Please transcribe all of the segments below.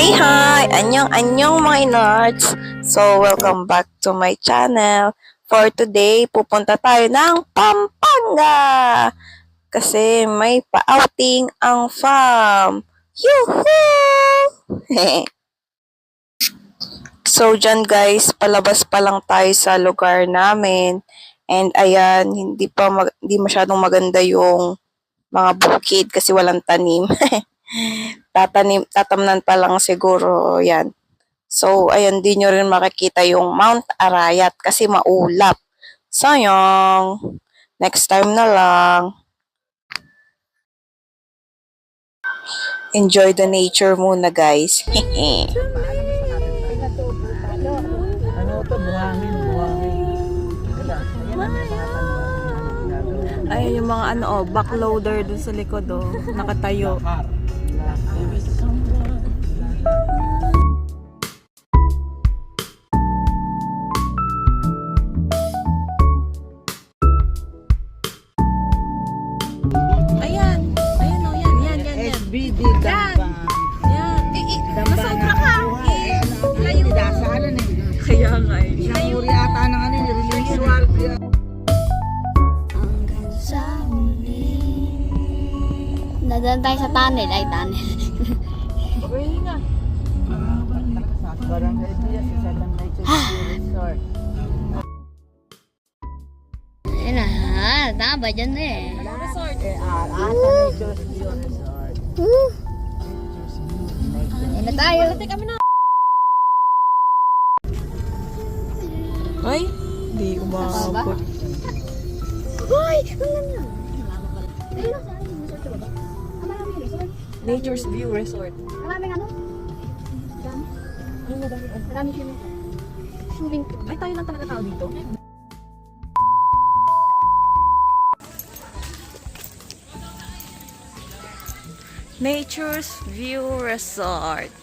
Hi! Anyong mga inords! So, welcome back to my channel. For today, pupunta tayo ng Pampanga! Kasi may pa-outing ang farm. Yuhuu! So, dyan guys, palabas pa lang tayo sa lugar namin. And ayan, hindi masyadong maganda yung mga bukid kasi walang tanim. Tatamnan pa lang siguro yan. So, ayan, di nyo rin makikita yung Mount Arayat kasi maulap. Sayang. Next time na lang. Enjoy the nature muna, guys. Ano to? Buhangin. Ayun yung mga backloader dun sa likod nakatayo. Ayan. Yan. SBD Yan. Damba. Yan. Masobra ka. Layo. Dasalan eh. Kaya nga Isang uri ata ng visual. Dadaan tayo sa tunnel. Ay, tunnel. Uy nga. Barangay Pia sa Barangay Resort. Ayun na. Tama dyan eh. Resort. Asa Nature's View Resort. Ayun na tayo. Kami na. Ay, hindi umabot. Hoy! Ang ganda. Nature's View Resort. Maraming ano? Maraming swimming pool. Ay, tayo lang talaga tao dito. Nature's View Resort.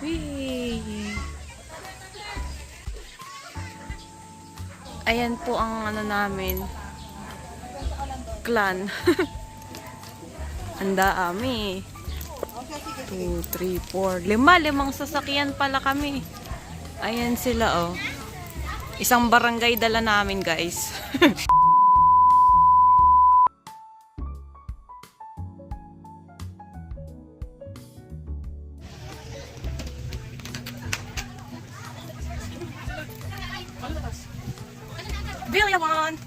Whee! Ayan po ang namin. Clan. Ang dami. 2, 3, 4. Limang sasakyan pala kami. Ayan sila Isang barangay dala namin, guys. Villamon!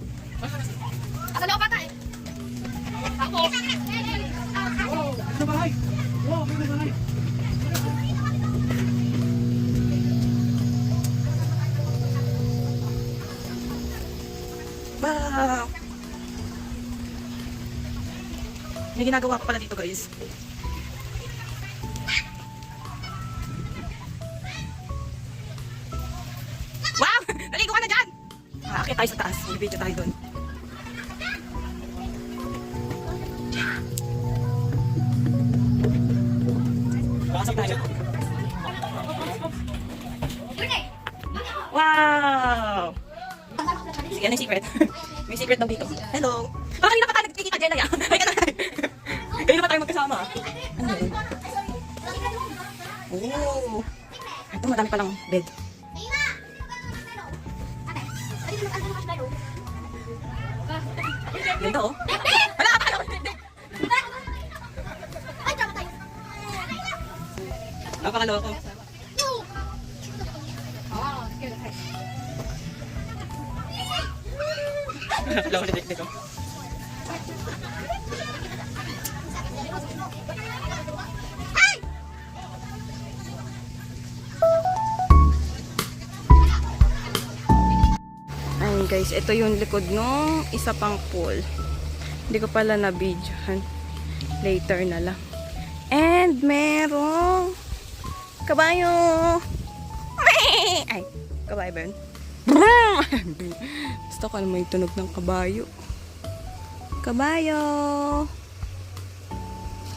Asa loob ata eh. Ako. Wow! May ginagawa pa pala dito, guys. Wow! Naligo ka na dyan! Aakit tayo sa taas. May video tayo doon. Wow! Sige, ano yung secret? May secret daw dito. Hello! Baka kanina pa tayo nagkikita dyan na yan. Ay, ka na. Kanina pa tayo magkasama. Ano yun? Oh! Ito, madami palang bed. Ganda Wala ka tayo! Napakaloko. Loko dito. Ayun guys, ito yung likod nung isa pang pool. Hindi ko pala na-videohan. Later na lang. And merong kabayo. Ay, kabayo ba yun? Gusto ko naman yung tunog ng kabayo. Kabayo.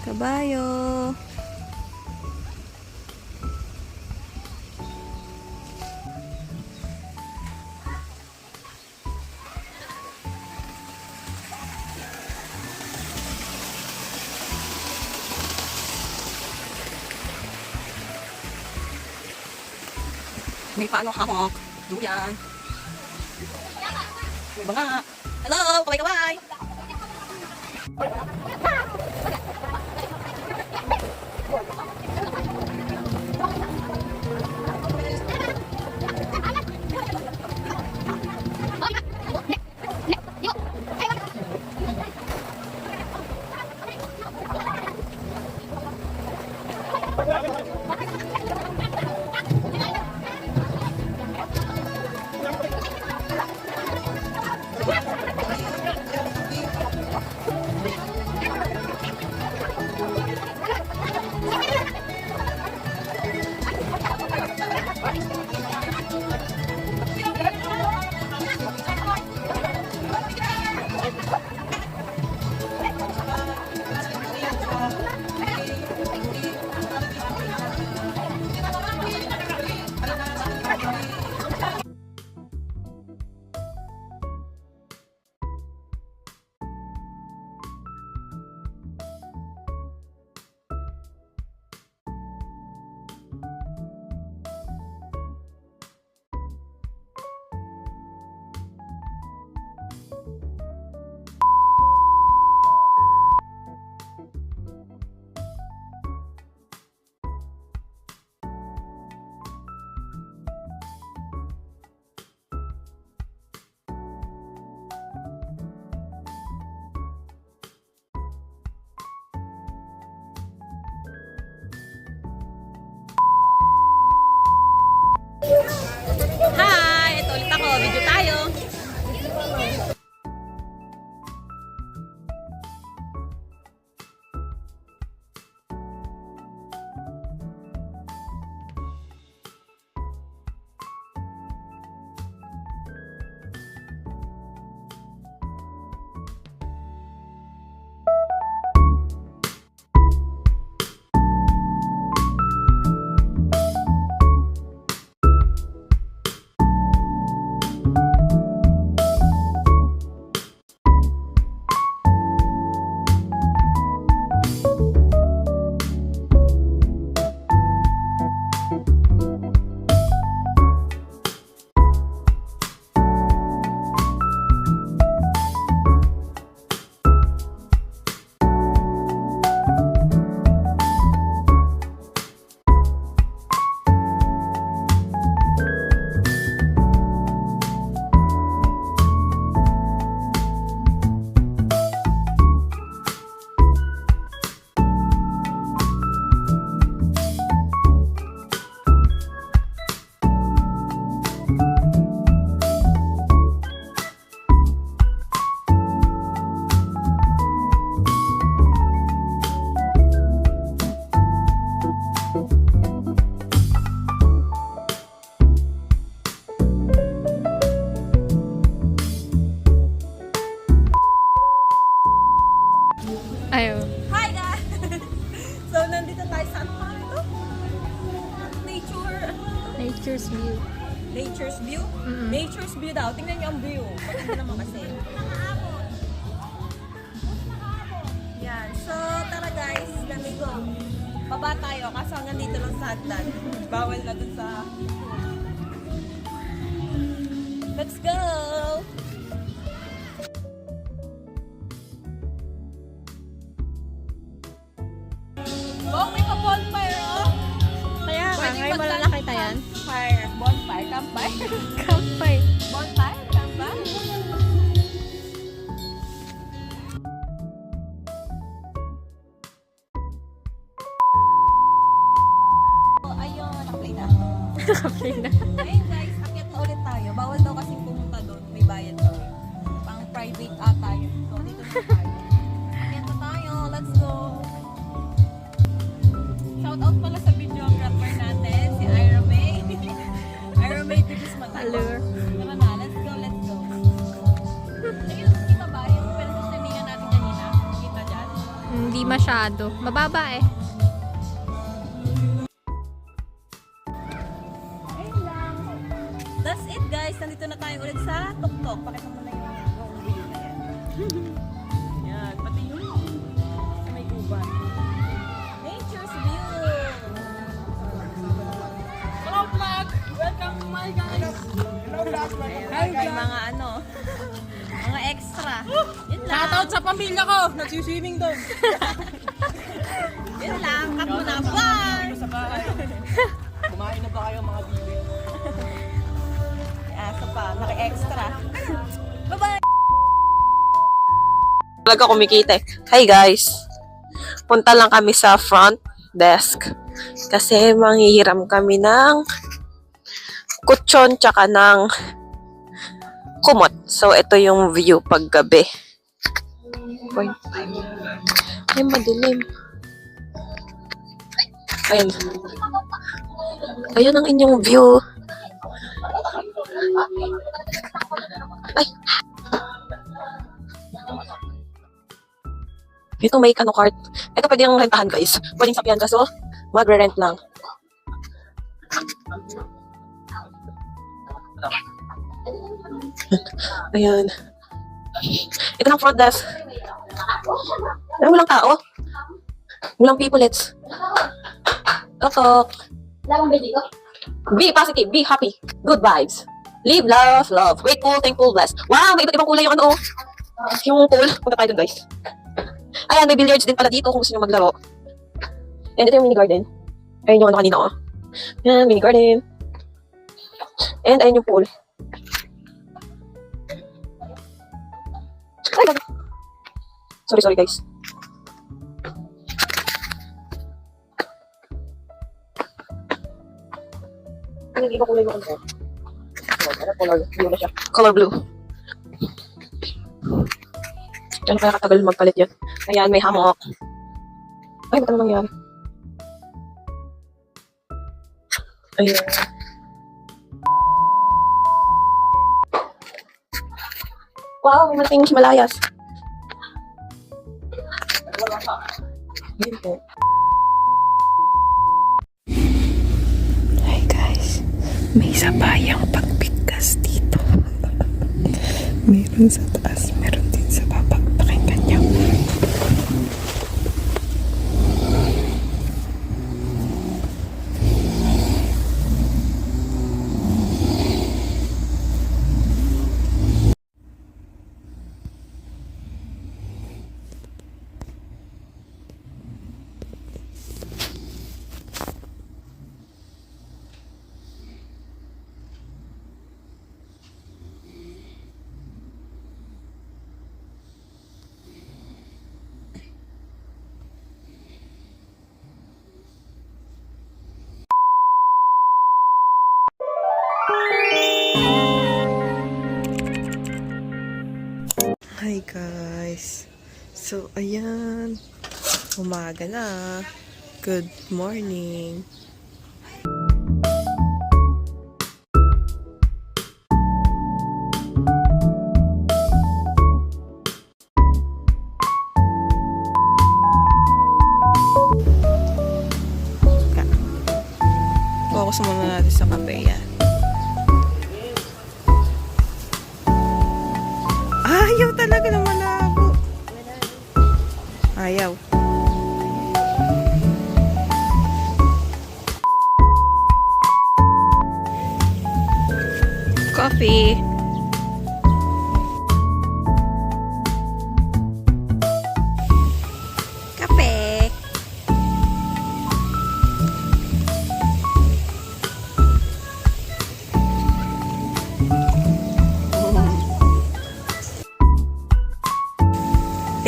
Kabayo. May paano hamok. Duyan. May banga. Hello! Kaway-kaway! Hi! Ito ulit ako. Video tayo. Ayaw. Hi guys! So, nandito tayo sa ano pa ito? Nature's view. Nature's view? Nature's view daw. Tingnan niyo ang view. Maganda naman kasi. Yan. So, tara guys. Let me go. Baba tayo. Kaso hanggang dito lang sa hagdan. Bawal na dun sa... Let's go! Oh, may pa-bonfire, oh! Kaya nga, Pwede ngayon mo lang mag- nakita yan. Fire. Bonfire. Campfire. Campfire. Bonfire. Campfire. Oh, ayun. Nakaplay na. Nakaplay na. Ayun guys, akyat na ulit tayo. Bawal daw kasi pumunta doon. May bayad daw. Pang private ata yun. So, dito na tayo. Akyat na tayo. Let's go. Shout out pala sa videographer natin, si Ira May. Ira May Tigis Matalo. Allure. Tara na, let's go, let's go. Ayun, kita ba? Yung pinag-streamingan natin kanina. Kita dyan? Hindi masyado. Mababa eh. Ayun lang. That's it guys. Nandito na tayo ulit sa Tuktok. Pakita mo na yung view na yan. Yan, pati yung sa may uban. Nature's view. Hello vlog! Welcome Shoutout sa pamilya ko. Nagsiswimming doon. Yun lang, cut mo na. Bye! Sa bahay. Kumain na ba kayo mga bibi? Asa pa, naki-extra. Bye-bye! Talaga kumikita eh. Hi guys. Punta lang kami sa front desk. Kasi manghihiram kami ng kutsyon tsaka ng kumot. So, ito yung view paggabi. Uy. Ay, madilim. Ayun. Ayun ang inyong view. Ay. Ito may cart. Ito pwede yung rentahan guys. Pwedeng sakyan kaso magre-rent lang. Ayan. Ito ng front desk. Ay, walang tao. Walang peoplets. Tok. Be positive, be happy. Good vibes. Live, love. Grateful, thankful, blessed. Wow, may iba't ibang kulay yung ano. Yung pool. Punta tayo dun guys. Ayan, may billiards din pala dito kung gusto nyo maglaro. And ito yung mini garden. Ayun yung ano kanina oh. Ayan, mini garden. And ayun yung pool. Ay, gabi. Sorry guys. Ano yung iba kulay yung ano? Color blue na siya. Color blue. Diyan kaya katagal magpalit yun. Ayan, may hammock. Ay, ba't ano nangyari? Ayan. Wow, may malaking Himalayas. Ayan po. Hi guys. May sabayang pagbigkas dito. Meron sa taas, meron din sa baba. Pakinggan niyo. Hi guys. So ayan, umaga na. Good morning. Focus muna natin sa kape yan. Ayaw talaga na malabo. Ayaw. Coffee. Kape.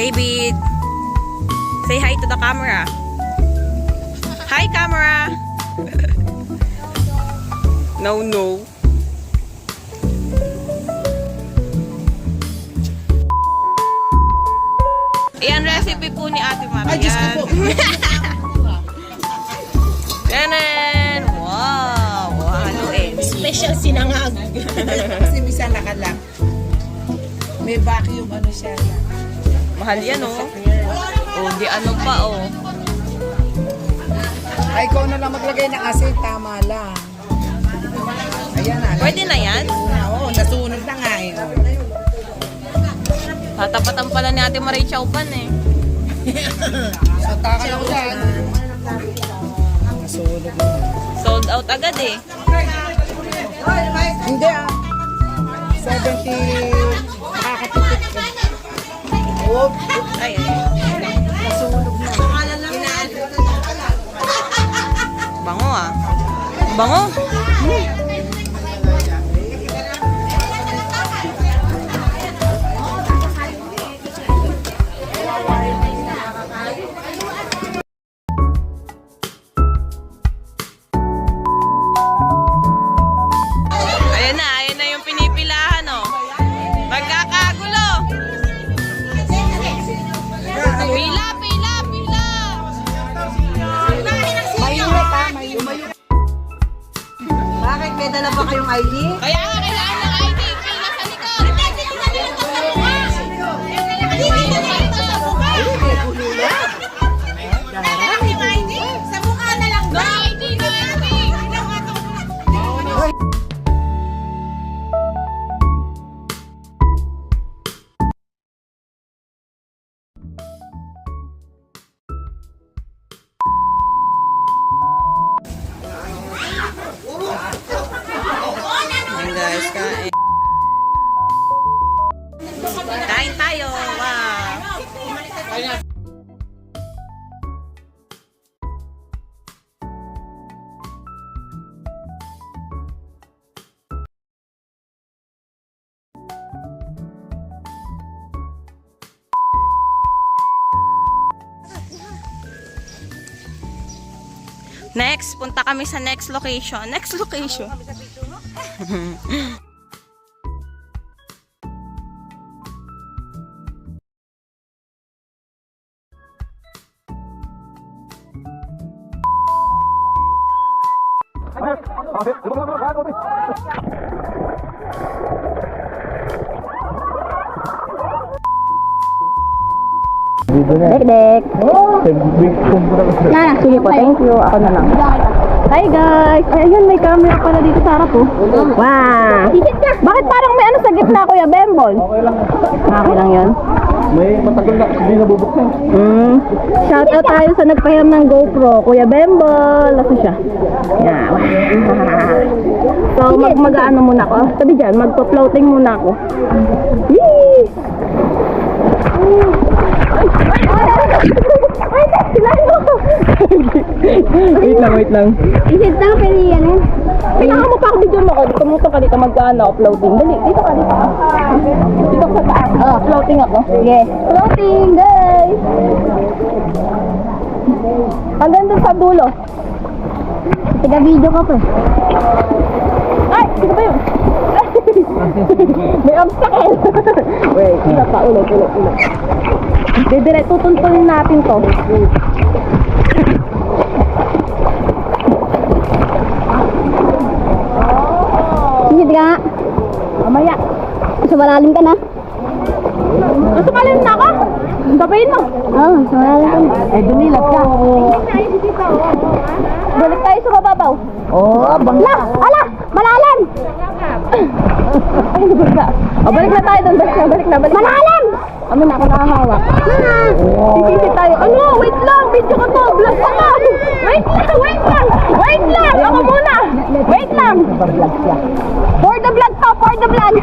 David, say hi to the camera. Hi, camera. No. Ayan, recipe po ni Ate Marian. Ay, Diyos ko po. Ganon. Wow. Haluin. Special sinangag. Kasi misa nakalak. May vacuum ano siya. Mahal yan, oh. Oh, di ano pa, oh. Ay, ikaw na lang maglagay ng asin. Tama lang. Ayan na. Pwede na yan? Oo, nasunod na nga eh. Tatapatan pala ni Ate Marie Chaupan, eh. So, taka lang dyan. Nasunod na. Sold out agad, eh. Hindi ah. 70. Nakakatipid ka. Ay, bango ah. Bango. Ayan na yung pinipilahan, oh. Magkakagulo. Pila, pila, pila. Bakit may dala ba kayong ID? Kaya nga, kailangan ng ID. Pila sa likod. Sa mukha na lang. No ID, no ID. Ayan guys, kain. Kain tayo. Wow. Next, punta kami sa next location. Next location. Dek-dek. Na, sige po. Thank you. Ako na lang. Hi guys! Ay, ayun, may camera pala dito sa harap, oh. Wow! Bakit parang may ano sa gitna, Kuya Bembol? Okay lang yun. May matagal na hindi nabubuksan. Shoutout tayo sa nagpahiram ng GoPro, Kuya Bembol. Nasa siya? Yeah. So, mag-ano muna ako. Sabi dyan, magpa-floating muna ako. Yee! Wait lang. Isit lang, pero yan eh. Kailangan mo pa ako video mo ko. Dito mo ka dito mag-ano, floating. Dali, dito ka dito. Dito ka sa taas. Floating ako. Sige. Floating, guys! Hanggang dun sa dulo. Taga-video ka pa. Ay, dito ba yun? May obstacle. Wait, isa pa. Ulo. Didire, tutuntunin natin to. Sige, ka nga. Mamaya. Sa malalim ka na. Gusto ka na ako? Sabayin mo. Oo, sa malalim ka na. Eh, dumilap ka. Balik tayo sa mababaw. Oo, abang Ala! Ala! Malalim! Ay, nabag ka. O, balik na tayo doon. Balik na. Malalim! Amin na ako nakahawak. Sisisi tayo. Ano? Wait lang. Video ko to. Vlog ko to. Wait lang. Ako muna. Wait lang. For the vlog to. For the vlog.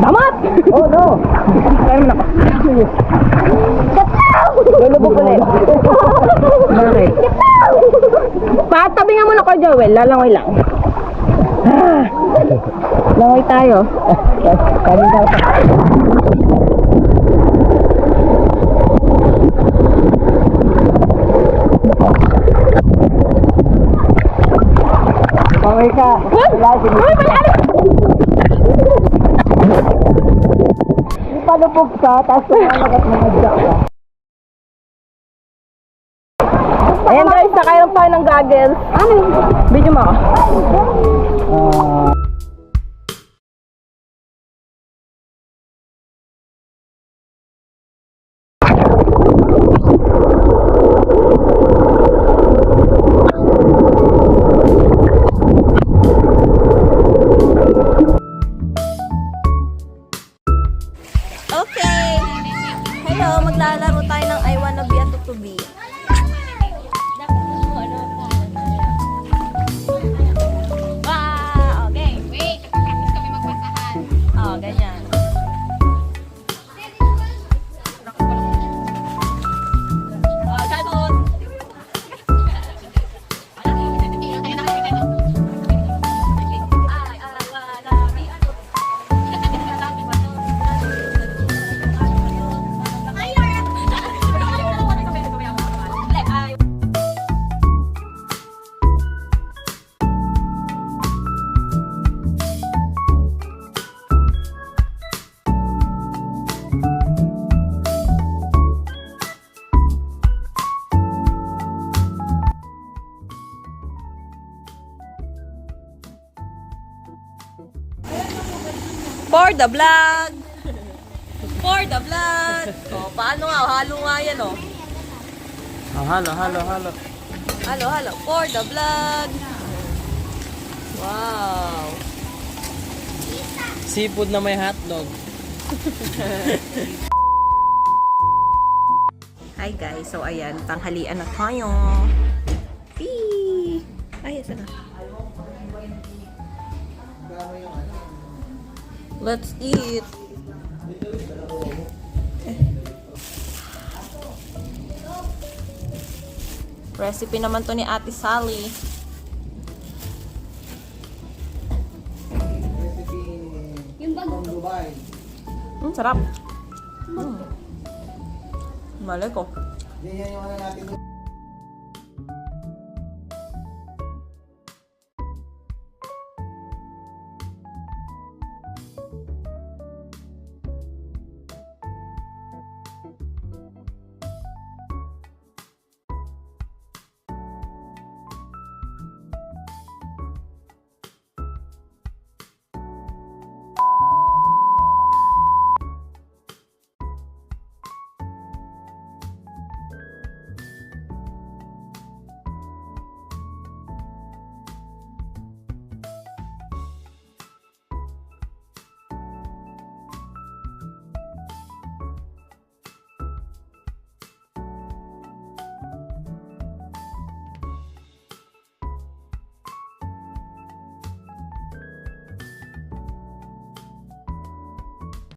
Damat! Oh, no. Kaya mo na ako. Lulubog ulit. Bakit? Patabi nga muna ko, Joel. Lalangoy lang. Langoy tayo. Kami na pa. Okay ka. Uy, malalim! Palubog ka, tapos kumalagat na nagdak ka. Ayan guys, nakailang tayo ng goggles. Ano? Video mo ako. For the vlog! For the vlog! O, paano nga? Halo nga yan, o. Halo. Halo. For the vlog! Wow! Seafood na may hotdog. Hi guys, so ayan, tanghalian na tayo. Eee! Ay, asa na? Let's eat! Recipe naman to ni Ate Sally. Sarap. Malay ko. Yan yung ano natin.